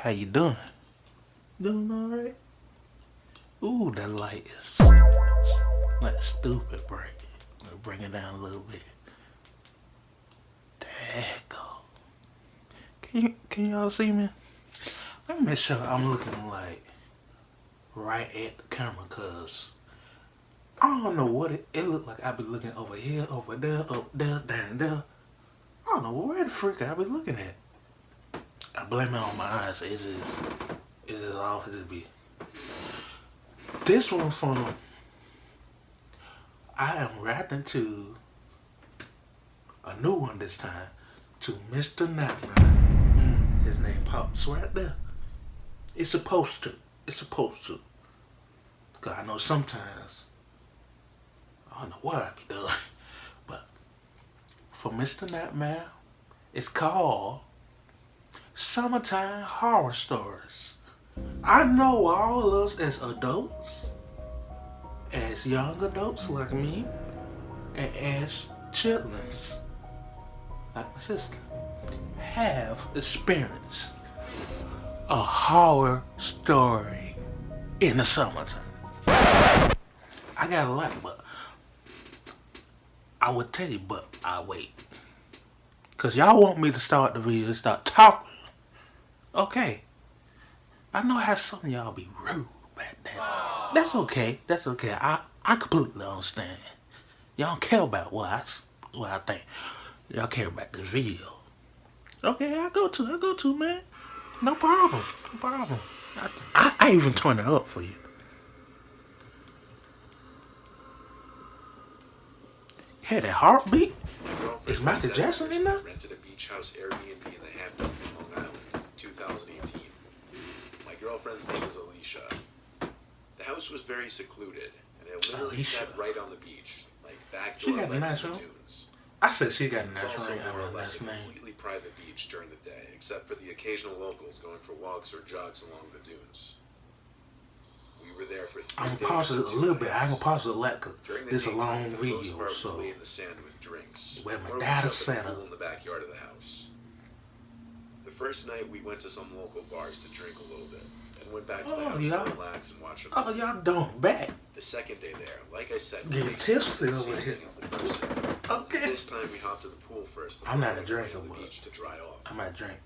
How you doing? Doing alright? Ooh, that light is like stupid bright. Bring it down a little bit. There you go. Can y'all see me? Let me make sure I'm looking like right at the camera, cause I don't know what it look like. I be looking over here, over there, up there, down there. I don't know where the freak I be looking at. I blame it on my eyes. It's just off as it be. This one from I am rapping to a new one this time to Mr. Nightmare. His name pops right there. It's supposed to. It's supposed to. Cause I know sometimes I don't know what I be doing, but for Mr. Nightmare, it's called Summertime Horror Stories. I know all of us as adults, as young adults like me, and as childrens like my sister, have experienced a horror story in the summertime. I got a lot, but I would tell you, but I wait. Cause y'all want me to start the video and start talking. Okay. I know how some of y'all be rude back there. That's okay. That's okay. I completely understand. Y'all don't care about what I think. Y'all care about this video. Okay, I go to, man. No problem. No problem. I even turn it up for you. Hear that heartbeat? Is Michael Jackson in there? Rented a beach house Airbnb in the Hamptons in Long Island in 2018. My girlfriend's name is Alicia. The house was very secluded, and it literally sat right on the beach, like back door led to the dunes. I said she got a nice It's also ring. more I or read less a last name. completely private beach during the day, except for the occasional locals going for walks or jogs along the dunes. We were there for 3 days. I'm gonna pause it a little bit. I'm gonna pause it a lot because During the this is a long daytime, for the most video, part, we so lay in the sand with drinks. where my or we dad is jumped set in the up. pool in the backyard of the house. The first night, we went to some local bars to drink a little bit, and went back to the house to relax and watch a movie. Oh, y'all don't back. The second day there, like I said, Get we tipsy the same over here. thing as the first day. Okay. This time, we hopped to the pool first. I'm not a before we drinker, went to the but beach to dry off. I might drink.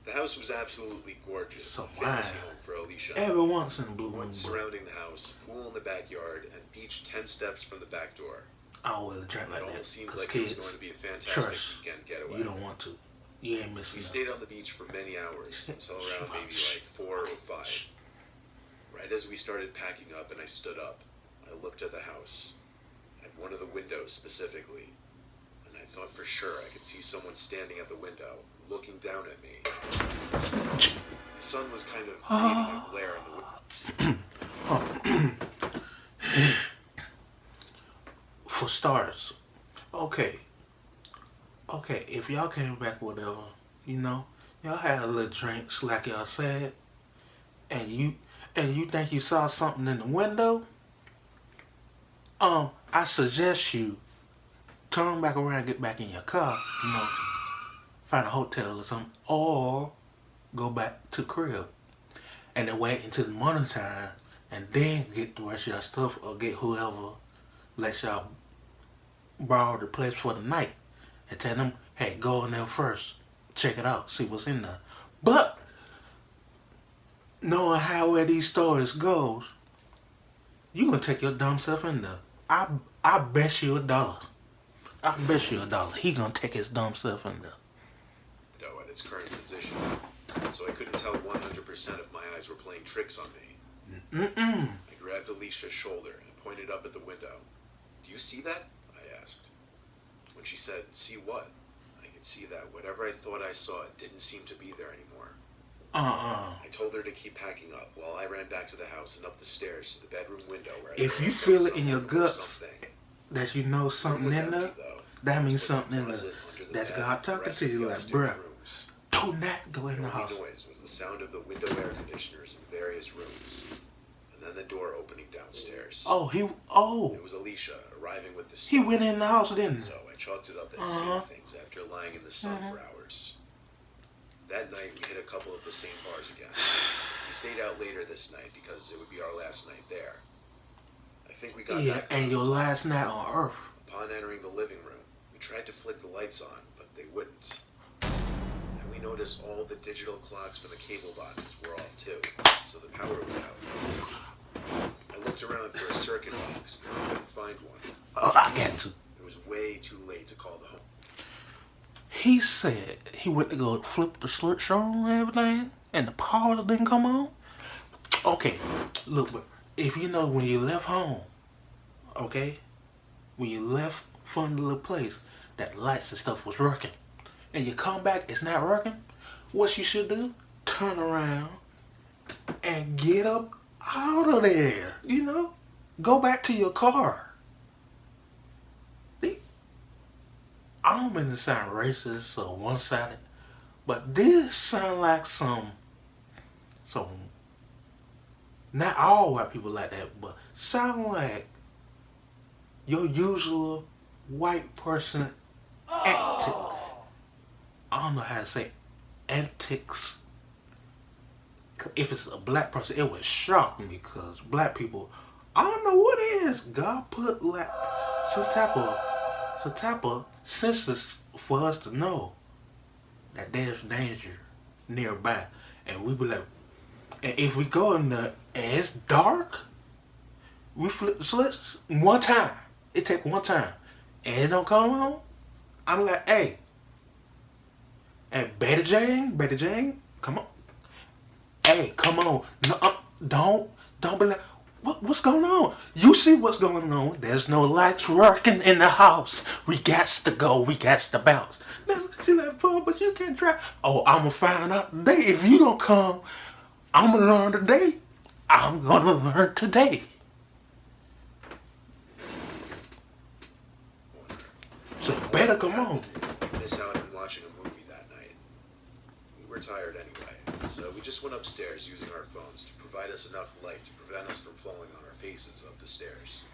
The house was absolutely gorgeous. Some a fantasy wine. home for Alicia. Every once in a blue moon. Woods surrounding the house, pool in the backyard, and beach 10 steps from the back door. I always drink It like all that. seemed Because like it was going kids, to be a fantastic trust, weekend getaway. you don't want to. You ain't We missing stayed nothing. on the beach for many hours, until around maybe like 4 or 5. Right as we started packing up and I stood up, I looked at the house, at one of the windows specifically, and I thought for sure I could see someone standing at the window, looking down at me. The sun was kind of creating a glare on the window. For starters, okay, if y'all came back, whatever, y'all had a little drinks, like y'all said, and you think you saw something in the window, I suggest you turn back around, get back in your car, find a hotel or something, or go back to the crib, and then wait until the morning time, and then get the rest of your stuff, or get whoever lets y'all borrow the place for the night, and tell them, hey, go in there first, check it out, see what's in there. But knowing where these stories goes, you gonna take your dumb self in there. I bet you $1. I bet you $1. He gonna take his dumb self in there. Window at its current position, so I couldn't tell 100% if my eyes were playing tricks on me. I grabbed Alicia's shoulder and pointed up at the window. Do you see that? I asked. When she said, see what? I could see that whatever I thought I saw didn't seem to be there anymore. I told her to keep packing up while I ran back to the house and up the stairs to the bedroom window where If you feel it in your guts that you know something in there, that means something in there. That's God talking to you like, bruh, do not go in the house. The only noise was the sound of the window air conditioners in various rooms, and then the door opening downstairs. It was Alicia arriving with the He went in the house, didn't he? So I chalked it up as seeing things after lying in the sun for hours. That night, we hit a couple of the same bars again. We stayed out later this night because it would be our last night there. I think we got Yeah, back. and your last night on Earth. Upon entering the living room, we tried to flick the lights on, but they wouldn't. And we noticed all the digital clocks from the cable boxes were off too, so the power was out. I looked around for a circuit box, but I couldn't find one. Oh, I got to. It was way too late to call the home. He said he went to go flip the switch on and everything, and the power didn't come on. Okay, look, but if you know when you left home, okay, when you left from the little place, that lights and stuff was working, and you come back, it's not working, what you should do, turn around and get up out of there, you know? Go back to your car. See? I don't mean to sound racist or one-sided, but this sound like some, not all white people like that, but sound like your usual white person antic. I don't know how to say antics. If it's a black person, it would shock me because black people, I don't know what it is. God put like some type of senses for us to know that there's danger nearby, and we be like, and if we go in there and it's dark, we flip the switch one time. It take one time, and it don't come on. I'm like, hey, and Betty Jane, come on. Hey, come on. No, don't be like, what's going on? You see what's going on. There's no lights working in the house. We got to go. We got to bounce. Now, she like, fun, but you can't try. Oh, I'm going to find out today. If you don't come, I'm going to learn today. I'm going to learn today. So better come on. Miss out on watching a movie that night. We were tired anyway, so we just went upstairs using our phones to provide us enough light to prevent us from falling on our faces up the stairs.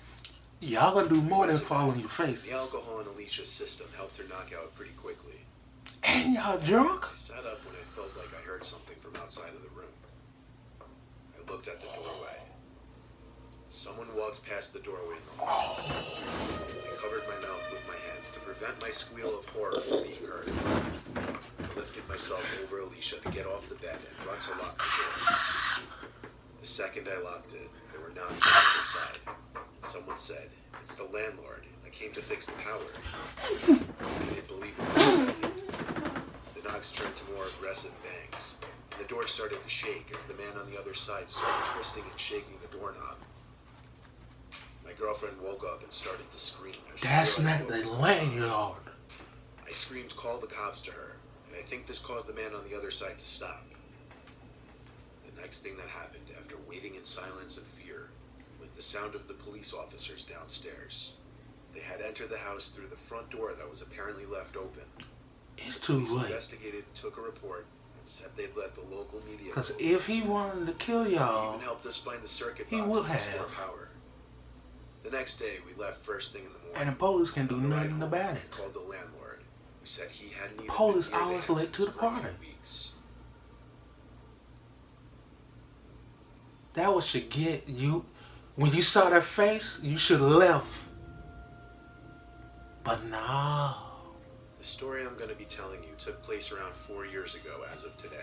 Y'all gonna do more than fall on your faces. The alcohol in Alicia's system helped her knock out pretty quickly. And y'all drunk? I sat up when I felt like I heard something from outside of the room. I looked at the doorway. Someone walked past the doorway in the hall. I covered my mouth with my hands to prevent my squeal of horror from being heard. I lifted myself over Alicia to get off the bed and run to lock the door. The second I locked it, there were knocks on the other side. And someone said, "It's the landlord. I came to fix the power." I didn't believe it for a second. The knocks turned to more aggressive bangs. And the door started to shake as the man on the other side started twisting and shaking the doorknob. My girlfriend woke up and started to scream. That's not the landlord. I screamed, "Call the cops" to her, and I think this caused the man on the other side to stop. The next thing that happened, after waiting in silence and fear, was the sound of the police officers downstairs. They had entered the house through the front door that was apparently left open. It's too Police late. investigated, took a report, and said they'd let the local media. Because if he wanted to kill He y'all, even helped us find the circuit he box would to restore have. power. The next day, we left first thing in the morning. And the police can do On the ride nothing home, about we it. called the landlord, who said he hadn't even Police been near hours the late to the Hamptons for a few party. weeks. That what should get you. When you saw that face, you should have left. But no. The story I'm going to be telling you took place around 4 years ago as of today.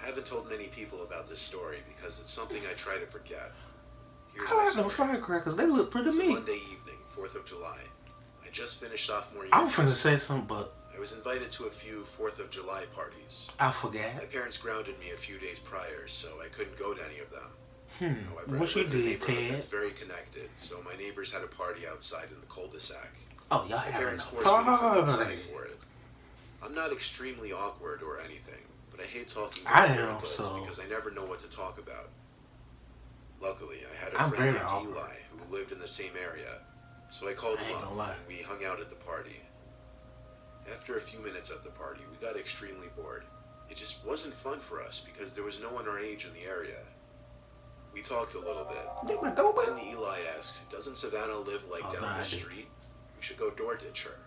I haven't told many people about this story because it's something I try to forget. Here's I my like them story. firecrackers. They look pretty It's a neat. Monday evening, 4th of July. I just finished sophomore year. I was finna say something, but I was invited to a few 4th of July parties. I forgot. My parents grounded me a few days prior, so I couldn't go to any of them. However, What I you live in a did, neighborhood Ted? that's very connected, so my neighbors had a party outside in the cul-de-sac. Oh, y'all My having parents a forced me to come party. outside for it. I'm not extremely awkward or anything, but I hate talking to I other am, adults so- because I never know what to talk about. Luckily, I had a I'm friend very named awkward. Eli who lived in the same area, so I called I him ain't up gonna lie. and we hung out at the party. After a few minutes at the party, we got extremely bored. It just wasn't fun for us because there was no one our age in the area. We talked a little bit. They went over. Then Eli asked, "Doesn't Savannah live like Oh, down nah, I the did. street? We should go door ditch her."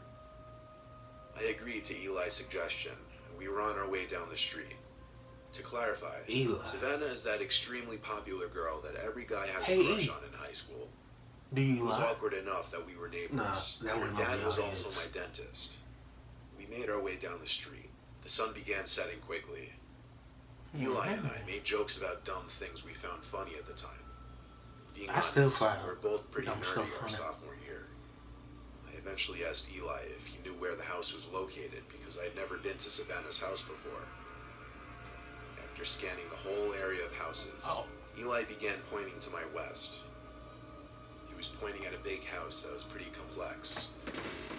I agreed to Eli's suggestion, and We were on our way down the street. To clarify, Eli. Savannah is that extremely popular girl that every guy has Hey, a crush E. on in high school. Do you It was lie? awkward enough that we were neighbors. Nah, that Her wasn't over dad was y'all also heads. my dentist. We made our way down the street. The sun began setting quickly. Eli and I made jokes about dumb things we found funny at the time. Being I honest, still find we were both pretty dumb nerdy stuff our funny. sophomore year. I eventually asked Eli if he knew where the house was located because I had never been to Savannah's house before. After scanning the whole area of houses, Eli began pointing to my west. He was pointing at a big house that was pretty complex.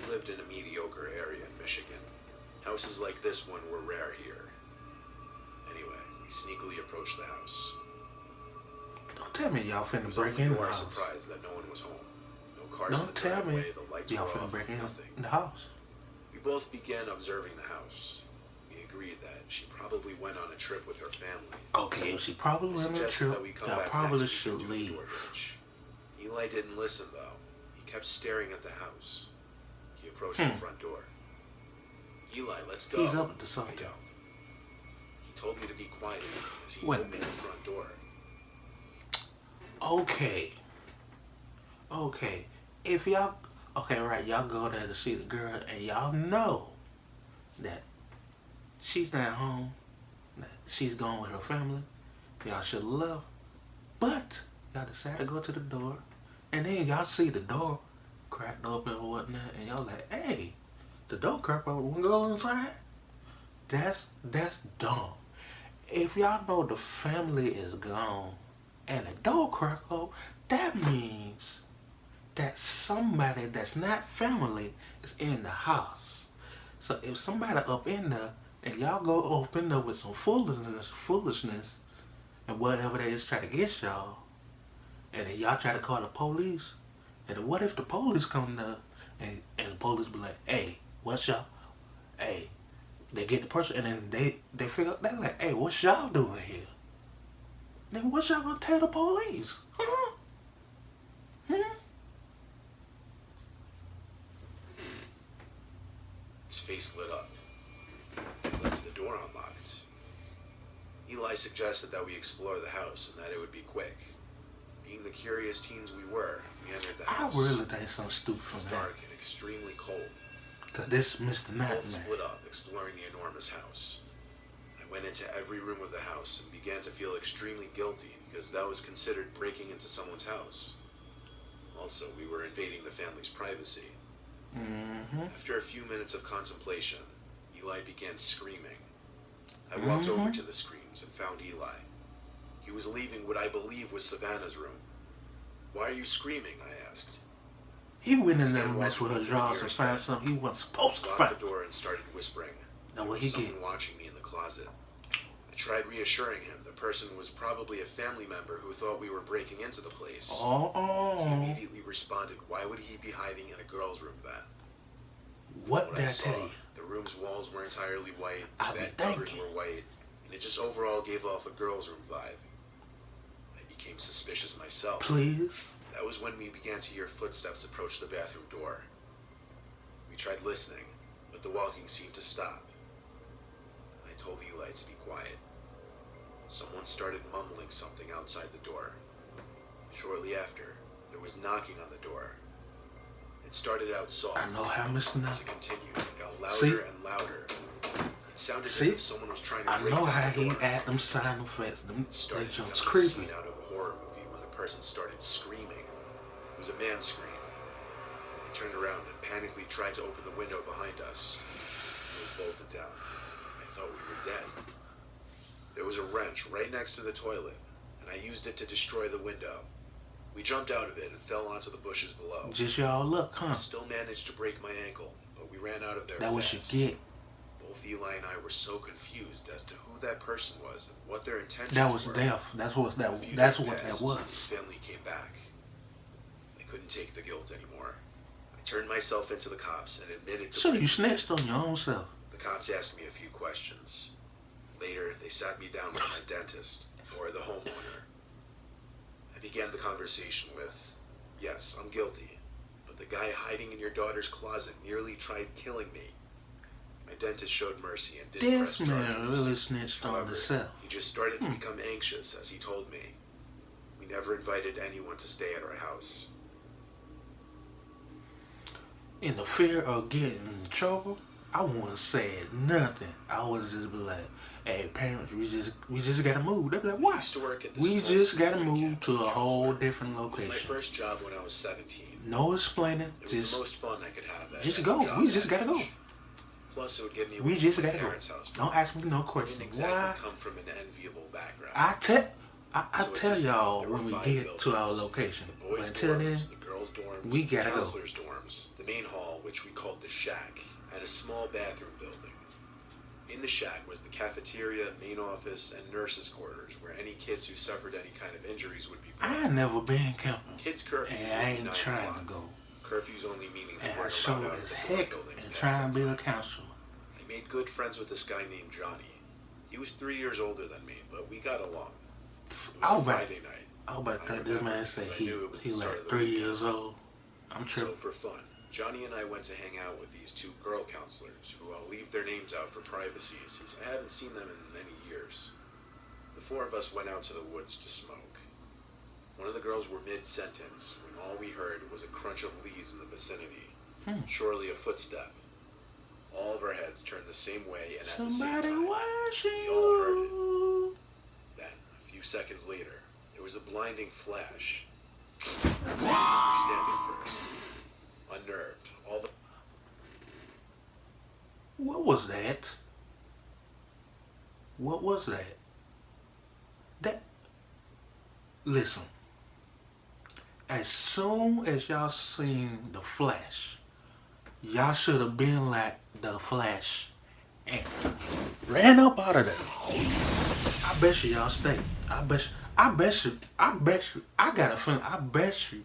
We lived in a mediocre area in Michigan. Houses like this one were rare here. Anyway, we sneakily approached the house. Don't tell me y'all It finna was break only in to the our house. surprise that no one was home. No cars in Don't the tell me driveway, the lights y'all were finna off, break in nothing. the house. We both began observing the house. We agreed that she probably went on a trip with her family. Okay, if she probably I went on a suggested trip, that we come y'all back probably next week should and do the leave. DoorDash. Eli didn't listen though. He kept staring at the house. He approached the front door. Eli, let's go. He's up to I something. yelled. He told me to be quiet as he Wait a opened the minute. front door. Okay. Okay. If y'all, okay, right, y'all go there to see the girl and y'all know that she's not home, that she's gone with her family, y'all should love. But y'all decide to go to the door and then y'all see the door cracked open or whatnot and y'all like, hey, the door cracked open, we go inside? That's dumb. If y'all know the family is gone and the door cracked open, that means that somebody that's not family is in the house. So if somebody up in there and y'all go open there with some foolishness and whatever they is try to get y'all, and then y'all try to call the police, and then what if the police come there and the police be like, hey, what's y'all? Hey, they get the person and then they figure they're like, hey, what's y'all doing here? Then what y'all gonna tell the police? Huh? His face lit up. He left the door unlocked. Eli suggested that we explore the house and that it would be quick. Being the curious teens we were, we entered the I house. really think something stupid It from was that. dark and extremely cold. Cause this Mr. We Nightmare. both split up, exploring the enormous house. I went into every room of the house and began to feel extremely guilty because that was considered breaking into someone's house. Also, we were invading the family's privacy. Mm-hmm. After a few minutes of contemplation, Eli began screaming. I walked over to the screams and found Eli. He was leaving what I believe was Savannah's room. Why are you screaming? I asked. He went in there Began and messed with walking her into the drawers and nearest found bed. something he wasn't supposed to Locked find. the door and started whispering. Now There what was he someone get? watching me in the closet. I tried reassuring him. The person was probably a family member who thought we were breaking into the place. He immediately responded, why would he be hiding in a girl's room then? What What did I I saw, tell you? the room's walls were entirely white, I the be bed covers thinking. were white, and it just overall gave off a girl's room vibe. I became suspicious myself. Please? That was when we began to hear footsteps approach the bathroom door. We tried listening, but the walking seemed to stop. I told Eli to be quiet. Someone started mumbling something outside the door. Shortly after, there was knocking on the door. It started out soft. I know how Mr. As Nightmare. it continued, it got louder See? and louder. It sounded See? as if someone was trying to I break know down how the he door. add them sound effects. Them It started that junk's becoming a creepy. scene out of a horror movie when the person started screaming. It was a man's scream. I turned around and panically tried to open the window behind us. It was bolted down. I thought we were dead. There was a wrench right next to the toilet, and I used it to destroy the window. We jumped out of it and fell onto the bushes below. Just y'all luck, I huh? still managed to break my ankle, but we ran out of there That what you fast. get. Both Eli and I were so confused as to who that person was and what their intentions That was were. death. That's what A few that's days what that passed, was. and his family came back. I couldn't take the guilt anymore. I turned myself into the cops and admitted to So you breaking. snitched on your own self. The cops asked me a few questions. Later, they sat me down with my dentist, or the homeowner. I began the conversation with, yes, I'm guilty, but the guy hiding in your daughter's closet nearly tried killing me. My dentist showed mercy and didn't press This man charges. really snitched on However, himself. he just started to become anxious as he told me. We never invited anyone to stay at our house. In the fear of getting in trouble, I wouldn't say nothing. I would just be like, "Hey, parents, we just gotta move." They'd be like, I "Why?" used to work at the We small just gotta school move weekend to as a whole counselor. different It was my location. first job when I was 17. No explaining. It was the Just most fun I could have. At just any go. job We at just that gotta go. age. Plus, it would get me We away just from my gotta go. parents' house. Don't ask me no I didn't questions. exactly Why? come from an enviable background. I So at tell this y'all camp, there when we were 5 get to our buildings. location. The But boys' until then, dorms, the girls' dorms, we the gotta go. counselors' dorms, the main hall, which we called the shack, and a small bathroom building. In the shack was the cafeteria, main office, and nurses' quarters, where any kids who suffered any kind of injuries would be put. I ain't never been camping, Kids' curfew and was I only ain't 9 trying o'clock. to go. Curfews only meaning they And I weren't sure allowed out of as the heck buildings and past trying that to be a time. counselor. I made good friends with this guy named Johnny. He was 3 years older than me, but we got along. It was I a was about, Friday night. I was about to I think this man remember said because I he knew it was the like start of the 3 weekend. years old. I'm So tripping. for fun, Johnny and I went to hang out with these 2 girl counselors, who I'll leave their names out for privacy since I haven't seen them in many years. The 4 of us went out to the woods to smoke. One of the girls were mid-sentence when all we heard was a crunch of leaves in the vicinity. Surely a footstep. All of our heads turned the same way and at the same Somebody time. watching We all heard you. Then, a few seconds later, there was a blinding flash. I remember standing first, unnerved. All the What was that? What was that? That. Listen. As soon as y'all seen the flash, y'all should have been like the Flash and ran up out of there. I bet you y'all stay. I bet you, I got a feeling, I bet you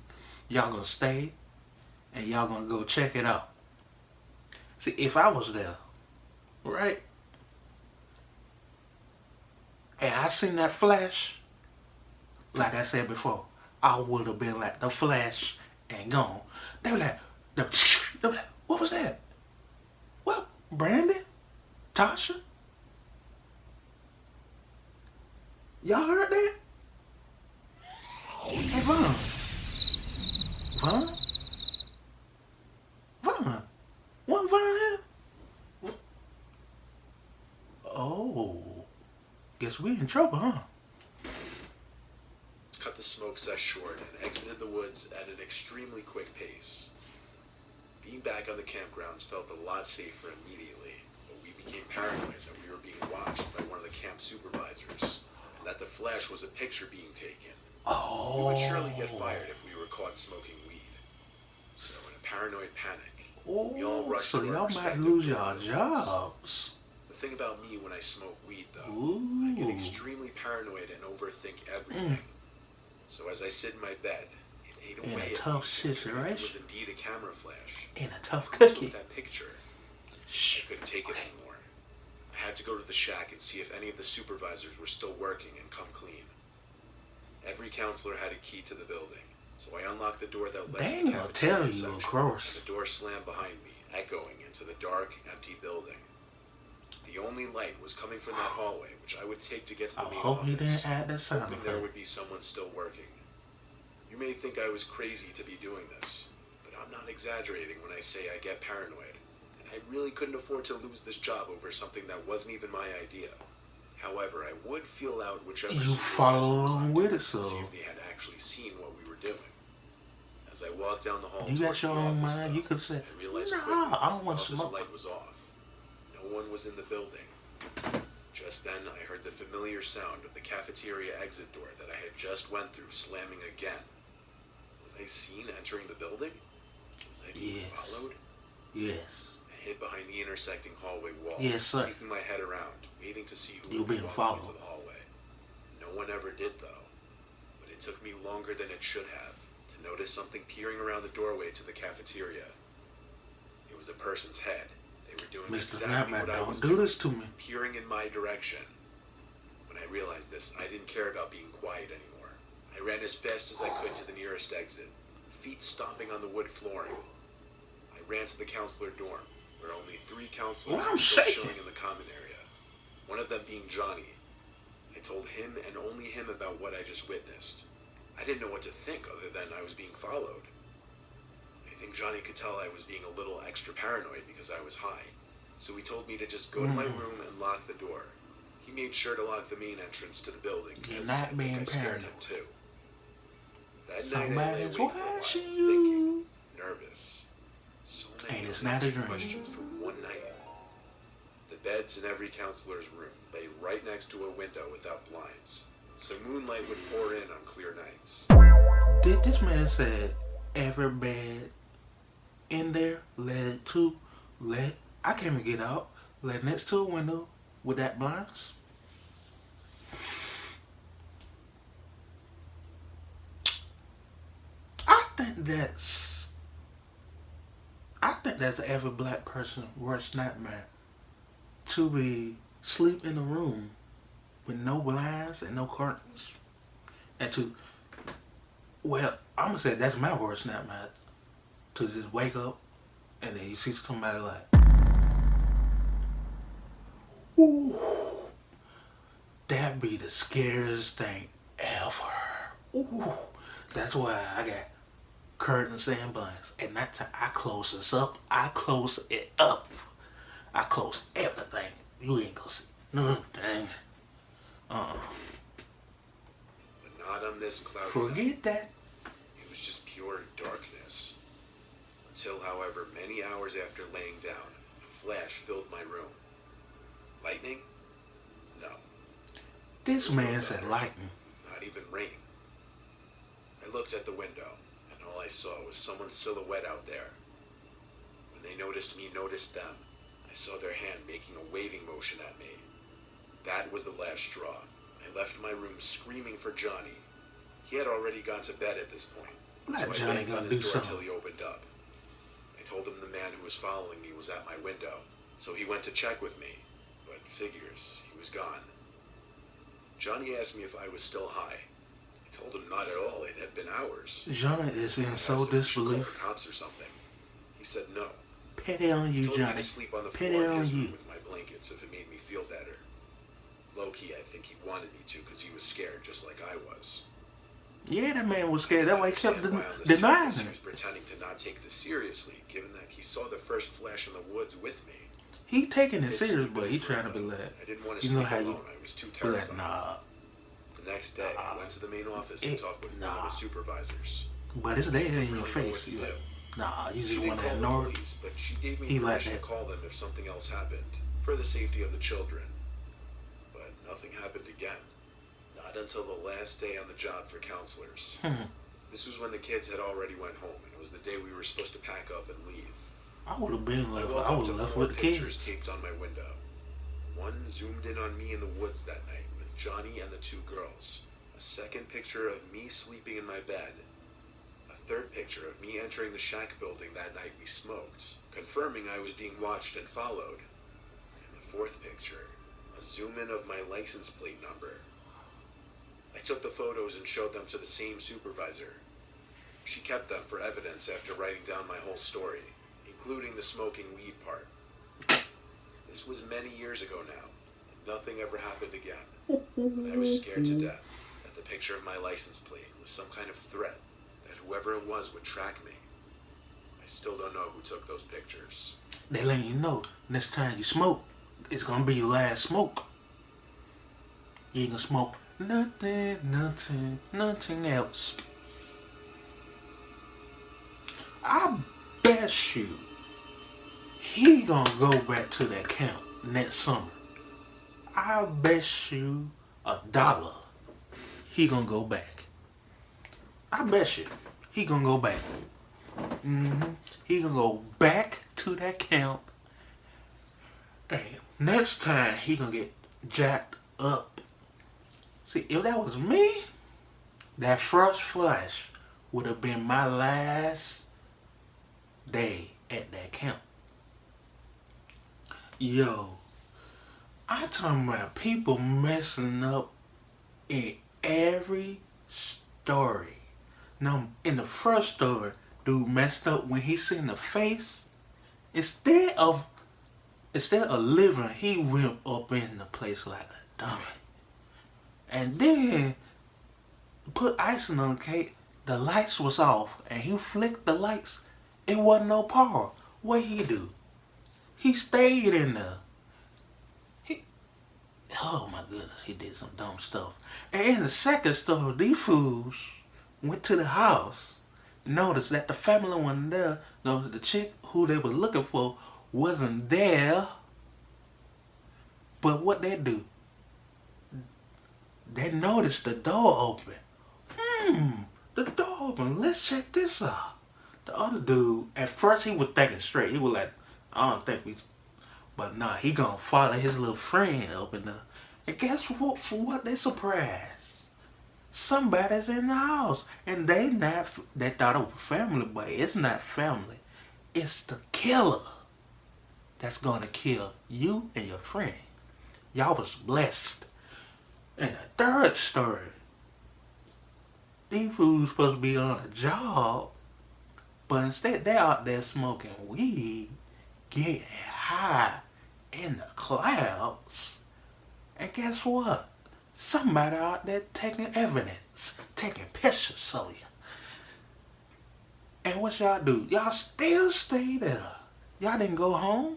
y'all gonna stay and y'all gonna go check it out. See, if I was there, right, and I seen that flash, like I said before, I would have been like the Flash and gone. They were like, what was that? What? Brandon? Tasha? Y'all heard that? Hey, Vaughn. Vaughn? Vaughn? What Vaughn here? Oh. Guess we in trouble, huh? cut the smoke sesh short and exited the woods at an extremely quick pace. Being back on the campgrounds felt a lot safer immediately, but we became paranoid that we were being watched by one of the camp supervisors, and that the flash was a picture being taken. Oh. We would surely get fired if we were caught smoking weed. So in a paranoid panic, we all rushed so to our y'all might respective lose your dorm buildings. jobs. The thing about me when I smoke weed, though, Ooh. I get extremely paranoid and overthink everything. So as I sit in my bed, it ate In away a at tough me. If situation. it was indeed a camera flash. In a tough I took cookie. that picture. Shh. I couldn't take it anymore. I had to go to the shack and see if any of the supervisors were still working and come clean. Every counselor had a key to the building, so I unlocked the door that led They to ain't the gonna cafeteria tell you, section, of course. and the door slammed behind me, echoing into the dark, empty building. The only light was coming from that hallway, which I would take to get to the I main hope office, you didn't add that sound hoping there effect. would be someone still working. You may think I was crazy to be doing this, but I'm not exaggerating when I say I get paranoid, and I really couldn't afford to lose this job over something that wasn't even my idea. However, I would feel out whichever You supervisor follow was along on with duty it, so and see if they had actually seen what we were doing. As I walked down the hall you towards got your the own office, mind. though, You could say, I realized nah, quickly I don't the want to office smoke. light was off. No one was in the building. Just then, I heard the familiar sound of the cafeteria exit door that I had just went through slamming again. Was I seen entering the building? Was I being Yes. followed? Yes. I hid behind the intersecting hallway wall, Yes, sir. keeping my head around, waiting to see who You would be being walking followed. into the hallway. No one ever did, though. But it took me longer than it should have to notice something peering around the doorway to the cafeteria. It was a person's head. They were doing Mr. exactly Snapman, what I was don't do doing, this to me. peering in my direction. When I realized this, I didn't care about being quiet anymore. I ran as fast as I could to the nearest exit, feet stomping on the wood flooring. I ran to the counselor dorm. where only 3 counselors Well, I'm were still shaking. chilling in the common area. One of them being Johnny. I told him and only him about what I just witnessed. I didn't know what to think other than I was being followed. I think Johnny could tell I was being a little extra paranoid because I was high. So he told me to just go to my room and lock the door. He made sure to lock the main entrance to the building. You're as not I think being I scared paranoid. him too. That night I lay Somebody's awake for a while, watching thinking, you. nervous. So many And it's not a unanswered dream. questions from one night. The beds in every counselor's room lay right next to a window without blinds, so moonlight would pour in on clear nights. Did this man said every bed in there led to I can't even get out, led next to a window with that blinds? I think that's every black person's worst nightmare. To be sleep in a room with no blinds and no curtains. And I'm gonna say that's my worst nightmare. To just wake up and then you see somebody like, ooh, that'd be the scariest thing ever. Ooh, that's why I got curtains and blinds. And that time I close this up. I close it up. I close everything. You ain't gonna see nothing. But not on this cloudy night. Forget that. It was just pure darkness. Until, however, many hours after laying down, a flash filled my room. Lightning? No. This man said lightning. Not even rain. I looked at the window, and all I saw was someone's silhouette out there. When they noticed me noticed them, I saw their hand making a waving motion at me. That was the last straw. I left my room screaming for Johnny. He had already gone to bed at this point, Let so I Johnny banged go on do his door till something. he opened up. I told him the man who was following me was at my window, so he went to check with me, but figures, he was gone. Johnny asked me if I was still high. I told him not at all, it had been hours. Johnny is in I so asked if we should call disbelief. the cops or something. He said no. Pity on He you, told me Johnny. to sleep on the Pity floor in on his room you. with my blankets if it made me feel better. Low-key, I think he wanted me to because he was scared just like I was. Yeah, that man was scared. That's why he kept Understand why on the denying surface he it. was pretending to not take this seriously, given that he saw the first flash in the woods with me. He taking it Did serious, sleep but in he his room, trying to be though. like, I didn't want to you know sleep how you alone. I was too be terrified. like, nah. The next day, I went to the main office to talk with one of nah. the supervisors. But it's there in Really your know what face. to You do. like, nah, you She just didn't want to call ignore the it. police, but she gave me He like permission to that. call them if something else happened, for the safety of the children. But nothing happened again. Not until the last day on the job for counselors. This was when the kids had already went home, and it was the day we were supposed to pack up and leave. I would have been I left. woke I up would to have left 4 with the pictures kids. taped on my window. One zoomed in on me in the woods that night with Johnny and the 2 girls. A second picture of me sleeping in my bed. A third picture of me entering the shack building that night we smoked, confirming I was being watched and followed. And the fourth picture, a zoom in of my license plate number. I took the photos and showed them to the same supervisor. She kept them for evidence after writing down my whole story, including the smoking weed part. This was many years ago now, and nothing ever happened again. But I was scared to death that the picture of my license plate was some kind of threat, that whoever it was would track me. I still don't know who took those pictures. They letting you know next time you smoke, it's gonna be your last smoke. You ain't gonna smoke nothing else. I bet you he gonna go back to that camp next summer. I bet you $1 he gonna go back. I bet you he gonna go back. He gonna go back to that camp, and next time he gonna get jacked up. See, if that was me, that first flash would have been my last day at that camp. Yo, I'm talking about people messing up in every story. Now, in the first story, dude messed up when he seen the face Instead of living, he went up in the place like a dummy. And then put icing on the cake. The lights was off, and he flicked the lights. It wasn't no power. What he do? He stayed in there. Oh my goodness, he did some dumb stuff. And in the second story, these fools went to the house, noticed that the family wasn't there. Noticed the chick who they were looking for wasn't there. But what they do? They noticed the door open. The door open. Let's check this out. The other dude, at first he was thinking straight. He was like, I don't think we... But nah, he gonna follow his little friend up in there. And guess what? For what they surprised? Somebody's in the house. And they thought it was family, but it's not family. It's the killer that's gonna kill you and your friend. Y'all was blessed. And the third story, these fools supposed to be on a job, but instead they out there smoking weed, getting high in the clouds. And guess what? Somebody out there taking evidence, taking pictures of you. And what y'all do? Y'all still stay there. Y'all didn't go home?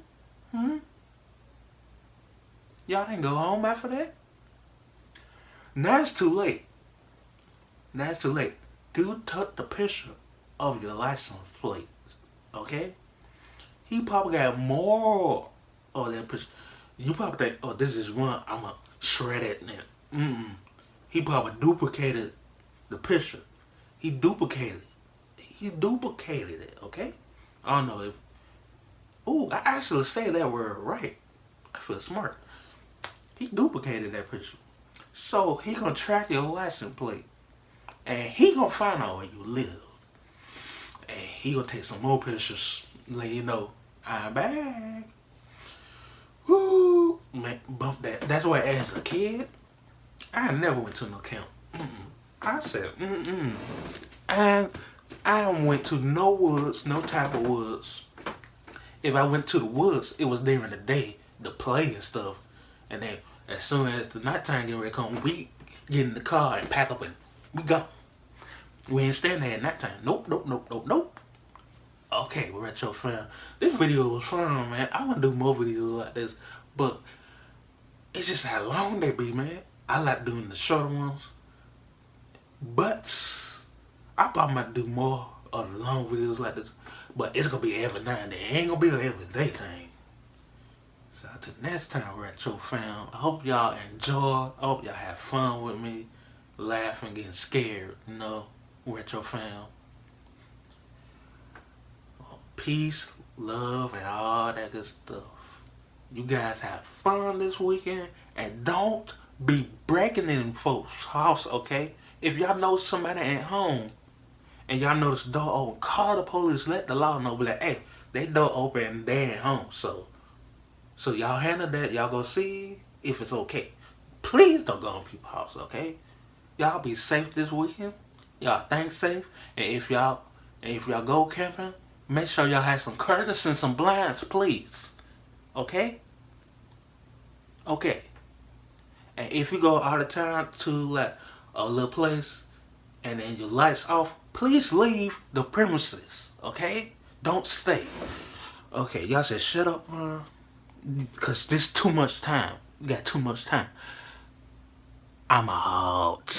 Y'all didn't go home after that? Now it's too late. Now it's too late. Dude took the picture of your license plate. Okay? He probably got more of that picture. You probably think, oh, this is one, I'm going to shred it now. He probably duplicated the picture. He duplicated it, okay? I don't know if... Ooh, I actually say that word right. I feel smart. He duplicated that picture. So he gonna track your license plate. And he gonna find out where you live. And he gonna take some more pictures. Let you know, I'm back. Woo! Man, bump that. That's why as a kid, I never went to no camp. I said, And I went to no woods, no type of woods. If I went to the woods, it was during the day, the play and stuff. And then as soon as the nighttime get ready to come, we get in the car and pack up and we go. We ain't staying there at nighttime. Nope. Okay, Retro Fam. This video was fun, man. I want to do more videos like this. But it's just how long they be, man. I like doing the shorter ones. But I probably might do more of the long videos like this. But it's going to be every night and then. It ain't going to be an everyday thing. So until next time, Retro Fam. I hope y'all enjoy. I hope y'all have fun with me. Laughing, getting scared, Retro Fam. Peace, love, and all that good stuff. You guys have fun this weekend. And don't be breaking in folks' house, okay? If y'all know somebody at home and y'all notice the door open, call the police, let the law know, be like, hey, they door open and they ain't home. So y'all handle that. Y'all go see if it's okay. Please don't go in people's house, okay? Y'all be safe this weekend. Y'all think safe. And if y'all go camping, make sure y'all have some curtains and some blinds, please. Okay? Okay. And if you go out of town to like a little place and then your lights off, please leave the premises. Okay? Don't stay. Okay, y'all said shut up, because this too much time. You got too much time. I'm out.